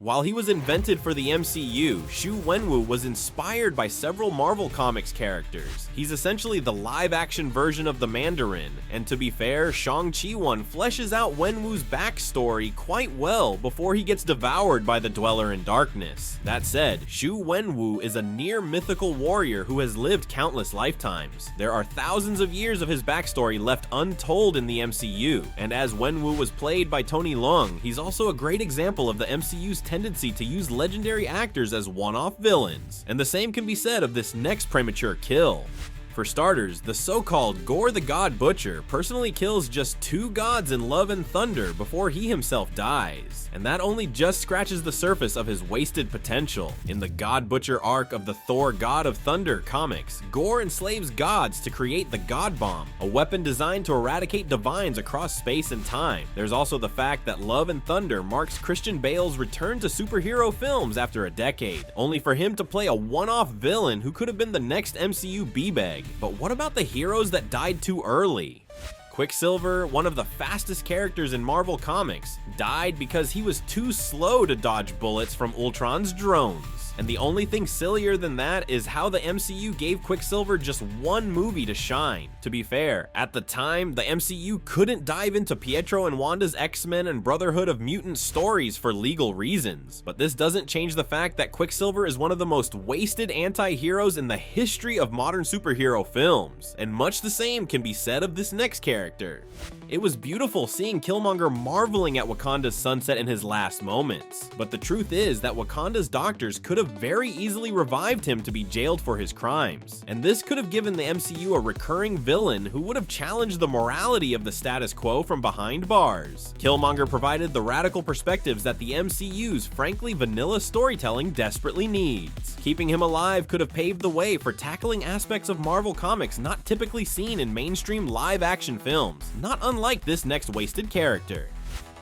While he was invented for the MCU, Shu Wenwu was inspired by several Marvel Comics characters. He's essentially the live-action version of the Mandarin, and to be fair, Shang-Chi one fleshes out Wenwu's backstory quite well before he gets devoured by the Dweller in Darkness. That said, Shu Wenwu is a near-mythical warrior who has lived countless lifetimes. There are thousands of years of his backstory left untold in the MCU, and as Wenwu was played by Tony Leung, he's also a great example of the MCU's tendency to use legendary actors as one-off villains. And the same can be said of this next premature kill. For starters, the so-called Gorr the God Butcher personally kills just 2 gods in Love and Thunder before he himself dies, and that only just scratches the surface of his wasted potential. In the God Butcher arc of the Thor God of Thunder comics, Gorr enslaves gods to create the Godbomb, a weapon designed to eradicate divines across space and time. There's also the fact that Love and Thunder marks Christian Bale's return to superhero films after a decade, only for him to play a one-off villain who could have been the next MCU B-bag. But what about the heroes that died too early? Quicksilver, one of the fastest characters in Marvel Comics, died because he was too slow to dodge bullets from Ultron's drones. And the only thing sillier than that is how the MCU gave Quicksilver just one movie to shine. To be fair, at the time, the MCU couldn't dive into Pietro and Wanda's X-Men and Brotherhood of Mutants stories for legal reasons. But this doesn't change the fact that Quicksilver is one of the most wasted anti-heroes in the history of modern superhero films. And much the same can be said of this next character. It was beautiful seeing Killmonger marveling at Wakanda's sunset in his last moments. But the truth is that Wakanda's doctors could have very easily revived him to be jailed for his crimes. And this could have given the MCU a recurring villain who would have challenged the morality of the status quo from behind bars. Killmonger provided the radical perspectives that the MCU's frankly vanilla storytelling desperately needs. Keeping him alive could have paved the way for tackling aspects of Marvel Comics not typically seen in mainstream live-action films, not unlike this next wasted character.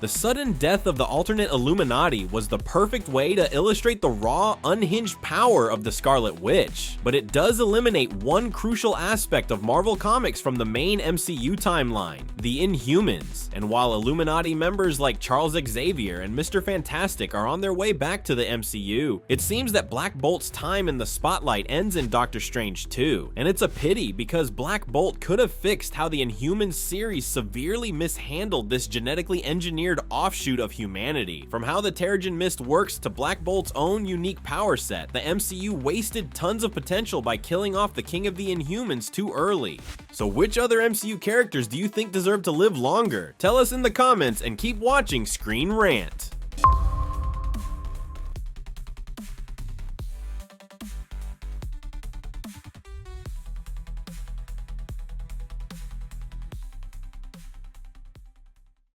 The sudden death of the alternate Illuminati was the perfect way to illustrate the raw, unhinged power of the Scarlet Witch, but it does eliminate one crucial aspect of Marvel Comics from the main MCU timeline, the Inhumans. And while Illuminati members like Charles Xavier and Mr. Fantastic are on their way back to the MCU, it seems that Black Bolt's time in the spotlight ends in Doctor Strange 2, and it's a pity because Black Bolt could have fixed how the Inhumans series severely mishandled this genetically engineered offshoot of humanity. From how the Terrigen Mist works to Black Bolt's own unique power set, the MCU wasted tons of potential by killing off the King of the Inhumans too early. So which other MCU characters do you think deserve to live longer? Tell us in the comments and keep watching ScreenRant.